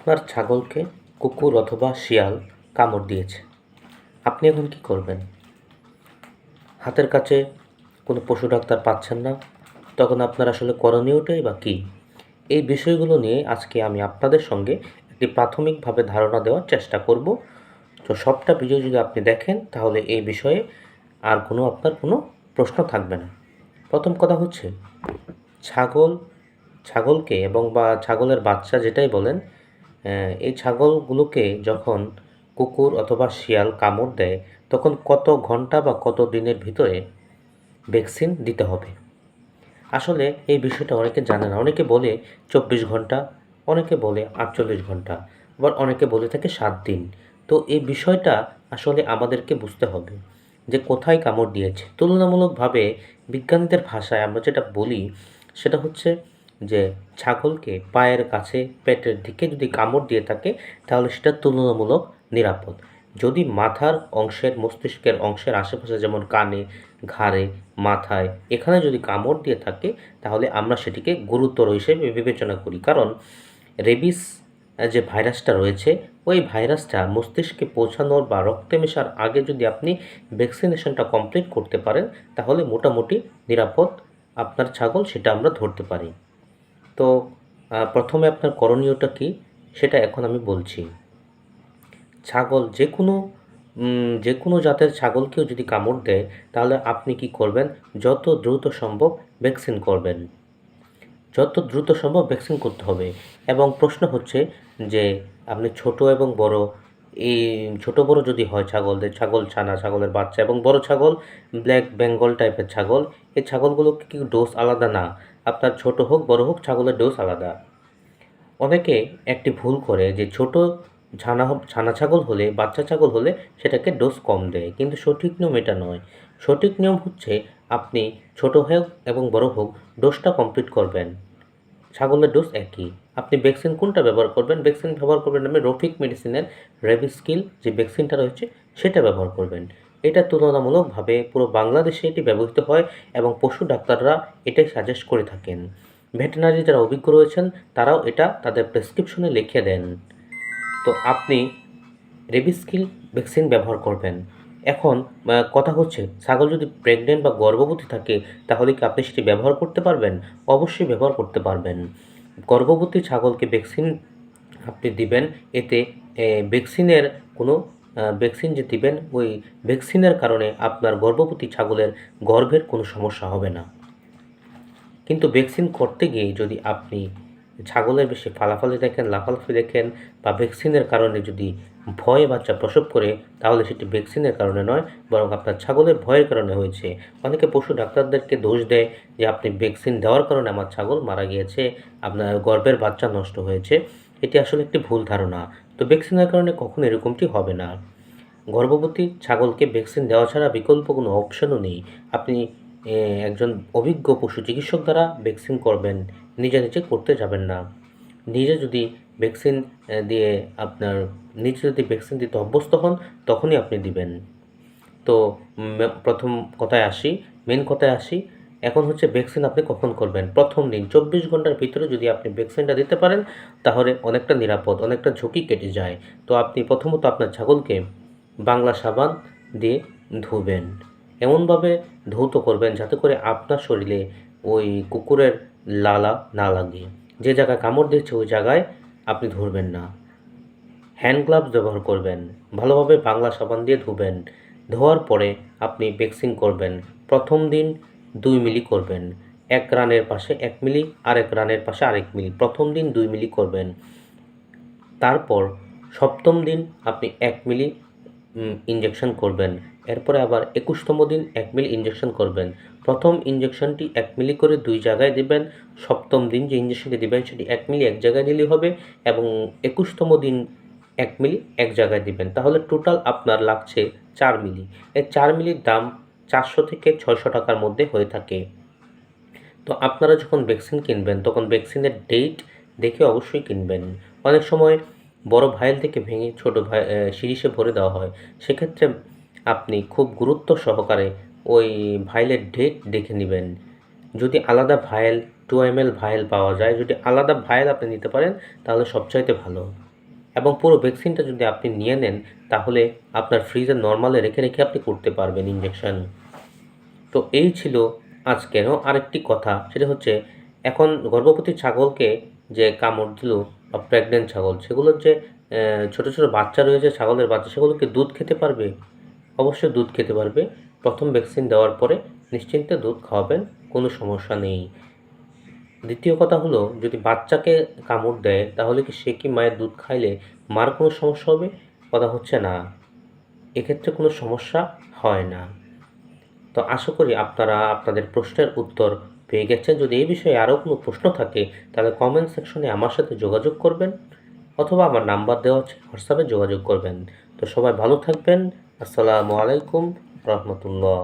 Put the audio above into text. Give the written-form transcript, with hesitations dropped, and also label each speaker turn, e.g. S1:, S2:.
S1: আপনার ছাগলকে কুকুর অথবা শিয়াল কামড় দিয়েছে। আপনি এখন কী করবেন? হাতের কাছে কোনো পশু ডাক্তার পাচ্ছেন না, তখন আপনার আসলে করণীয়টাই বা কী? এই বিষয়গুলো নিয়ে আজকে আমি আপনাদের সঙ্গে একটি প্রাথমিকভাবে ধারণা দেওয়ার চেষ্টা করব। তো সবটা ভিডিও যদি আপনি দেখেন তাহলে এই বিষয়ে আর আপনার কোনো প্রশ্ন থাকবে না। প্রথম কথা হচ্ছে ছাগলকে বা ছাগলের বাচ্চা যেটাই বলেন, এই ছাগলগুলোকে যখন কুকুর অথবা শিয়াল কামড় দেয় তখন কত ঘন্টা বা কত দিনের ভিতরে ভ্যাকসিন দিতে হবে? আসলে এই বিষয়টা অনেকে জানে না। অনেকে বলে 24 ঘন্টা, অনেকে বলে 48 ঘন্টা, আবার অনেকে বলে থাকে 7 দিন। তো এই বিষয়টা আসলে আমাদেরকে বুঝতে হবে যে কোথায় কামড় দিয়েছে। তুলনামূলকভাবে বিজ্ঞানীদের ভাষায় আমরা যেটা বলি সেটা হচ্ছে যে ছাগলকে পায়ের কাছে, পেটের দিকে যদি কামড় দিয়ে থাকে তাহলে সেটা তুলনামূলক নিরাপদ। যদি মাথার অংশের, মস্তিষ্কের অংশের আশেপাশে যেমন কানে, ঘাড়ে, মাথায় এখানে যদি কামড় দিয়ে থাকে তাহলে আমরা সেটিকে গুরুতর হিসেবে বিবেচনা করি। কারণ রেবিস যে ভাইরাসটা রয়েছে ওই ভাইরাসটা মস্তিষ্কে পৌঁছানোর বা রক্তে মেশার আগে যদি আপনি ভ্যাকসিনেশনটা কমপ্লিট করতে পারেন তাহলে মোটামুটি নিরাপদ আপনার ছাগল, সেটা আমরা ধরতে পারি। তো প্রথমে আপনার করণীয়টা কী সেটা এখন আমি বলছি। ছাগল যে কোনো জাতের ছাগলকেও যদি কামড় দেয় তাহলে আপনি কি করবেন? যত দ্রুত সম্ভব ভ্যাকসিন করবেন। যত দ্রুত সম্ভব ভ্যাকসিন করতে হবে। এবং প্রশ্ন হচ্ছে যে আপনি ছোট এবং বড়, এই ছোট বড় যদি হয় ছাগলদের, ছাগল ছানা, ছাগলের বাচ্চা এবং বড় ছাগল, ব্ল্যাক বেঙ্গল টাইপের ছাগল, এই ছাগলগুলোকে কি ডোজ আলাদা না? আপনার ছোট হোক বড় হোক ছাগলের ডোজ আলাদা। অনেকে একটি ভুল করে যে ছোট ছানা ছাগল হলে, বাচ্চা ছাগল হলে সেটাকে ডোজ কম দেয়, কিন্তু সঠিক নিয়ম এটা নয়। সঠিক নিয়ম হচ্ছে আপনি ছোট হোক এবং বড় হোক ডোজটা কমপ্লিট করবেন। ছাগলের ডোজ একই। আপনি ভ্যাকসিন কোনটা ব্যবহার করবেন? ভ্যাকসিন ব্যবহার করবেন আপনি রফিক মেডিসিনের রেবিসকিল যে ভ্যাকসিনটা রয়েছে সেটা ব্যবহার করবেন। এটা তুলনামূলকভাবে পুরো বাংলাদেশে এটি ব্যবহৃত হয় এবং পশু ডাক্তাররা এটাই সাজেস্ট করে থাকেন। ভেটেরিনারি যারা অভিজ্ঞ রয়েছেন তারাও এটা তাদের প্রেসক্রিপশনে লিখে দেন। তো আপনি রেবিসকিল ভ্যাকসিন ব্যবহার করবেন। এখন কথা হচ্ছে ছাগল যদি প্রেগনেন্ট বা গর্ভবতী থাকে তাহলে কি আপনি সেটি ব্যবহার করতে পারবেন? অবশ্যই ব্যবহার করতে পারবেন। গর্ভবতী ছাগলকে ভ্যাকসিন আপনি দিবেন, এতে ভ্যাকসিনের কোনো ভ্যাকসিন যে দিবেন ওই ভ্যাকসিনের কারণে আপনার গর্ভবতী ছাগলের গর্ভের কোনো সমস্যা হবে না। কিন্তু ভ্যাকসিন করতে গিয়ে যদি আপনি ছাগলের বেশি ফালাফালি দেখেন, লাফালাফি দেখেন বা ভ্যাকসিনের কারণে যদি ভয়ে বাচ্চা প্রসব করে তাহলে সেটি ভ্যাকসিনের কারণে নয়, বরং আপনার ছাগলের ভয়ের কারণে হয়েছে। অনেকে পশু ডাক্তারদেরকে দোষ দেয় যে আপনি ভ্যাকসিন দেওয়ার কারণে আমার ছাগল মারা গিয়েছে, আপনার গর্ভের বাচ্চা নষ্ট হয়েছে। এটি আসলে একটি ভুল ধারণা। তো ভ্যাকসিনের কারণে কখনো এরকমটি হবে না। গর্ভবতী ছাগলকে ভ্যাকসিন দেওয়া ছাড়া বিকল্প কোনো অপশনও নেই। আপনি একজন অভিজ্ঞ পশু চিকিৎসক দ্বারা ভ্যাকসিন করবেন, নিজে নিজে করতে যাবেন না। নিজে যদি ভ্যাকসিন দিয়ে আপনার নিজে যদি ভ্যাকসিন দিতে অভ্যস্ত হন তখনই আপনি দিবেন। তো প্রথম কথায় আসি, মেন কথায় আসি। এখন হচ্ছে ভ্যাকসিন আপনি কখন করবেন? প্রথম দিন 24 ঘন্টার ভিতরে যদি আপনি ভ্যাকসিনটা দিতে পারেন তাহলে অনেকটা নিরাপদ, অনেকটা ঝুঁকি কেটে যায়। তো আপনি প্রথমত আপনার ছাগলকে বাংলা সাবান দিয়ে ধুবেন। এমনভাবে ধৌত করবেন যাতে করে আপনার শরীরে ওই কুকুরের লালা না লাগে। যে জায়গায় কামড় দিয়েছে ওই জায়গায় আপনি ধরবেন না। হ্যান্ড গ্লাভস ব্যবহার করবেন। ভালোভাবে বাংলা সাবান দিয়ে ধুবেন। ধোয়ার পরে আপনি ভ্যাকসিন করবেন। প্রথম দিন 2 মিলি করবেন। এক রানের পাশে 1 মিলি, আরেক রানের পাশে আরেক মিলি। প্রথম দিন 2 মিলি করবেন। তারপর 7ম দিন আপনি 1 মিলি ইনজেকশন করবেন। এরপরে আবার 21তম দিন 1 মিলি ইনজেকশন করবেন। প্রথম ইনজেকশনটি 1 মিলি করে 2 জায়গায় দিবেন। 7ম দিন যে ইনজেকশনটি দিবেন সেটি 1 মিলি এক জায়গায় দিলেই হবে এবং 21তম দিন 1 মিলি এক জায়গায় দিবেন। তাহলে টোটাল আপনার লাগছে 4 মিলি। এই 4 মিলির দাম 400 থেকে 600 টাকার মধ্যে হয়ে থাকে। তো আপনারা যখন ভ্যাকসিন কিনবেন তখন ভ্যাকসিনের ডেট দেখে অবশ্যই কিনবেন। অনেক সময় বড় ভায়েল থেকে ভেঙে ছোট সিরিজে ভরে দেওয়া হয়। সেক্ষেত্রে আপনি খুব গুরুত্ব সহকারে ওই ভায়েলের ডেট দেখে নেবেন। যদি আলাদা ভায়েল 2 ml ভায়েল পাওয়া যায়, যদি আলাদা ভায়েল আপনি নিতে পারেন তাহলে সবচাইতে ভালো। এবং পুরো ভ্যাকসিনটা যদি আপনি নিয়ে নেন তাহলে আপনার ফ্রিজে নরমালে রেখে রেখে আপনি করতে পারবেন ইনজেকশন। তো এই ছিল আজকেরও আরেকটি কথা, সেটা হচ্ছে এখন গর্ভবতী ছাগলকে যে কামড় দিল বা প্রেগনেন্ট ছাগল, সেগুলোর যে ছোট ছোট বাচ্চা রয়েছে, ছাগলের বাচ্চা, সেগুলোকে দুধ খেতে পারবে? অবশ্যই দুধ খেতে পারবে। প্রথম ভ্যাকসিন দেওয়ার পরে নিশ্চিন্তে দুধ খাওয়াবেন, কোনো সমস্যা নেই। দ্বিতীয় কথা হলো, যদি বাচ্চাকে কামড় দেয় তাহলে কি সে কি মায়ের দুধ খাইলে মার কোনো সমস্যা হবে? কথা হচ্ছে না, এক্ষেত্রে কোনো সমস্যা হয় না। তো আশা করি আপনারা আপনাদের প্রশ্নের উত্তর পেয়ে গেছেন। যদি এই বিষয়ে আরও কোনো প্রশ্ন থাকে তাহলে কমেন্ট সেকশনে আমার সাথে যোগাযোগ করবেন, অথবা আমার নাম্বার দেওয়া আছে, হোয়াটসঅ্যাপে যোগাযোগ করবেন। তো সবাই ভালো থাকবেন। আসসালামু আলাইকুম রহমতুল্লাহ।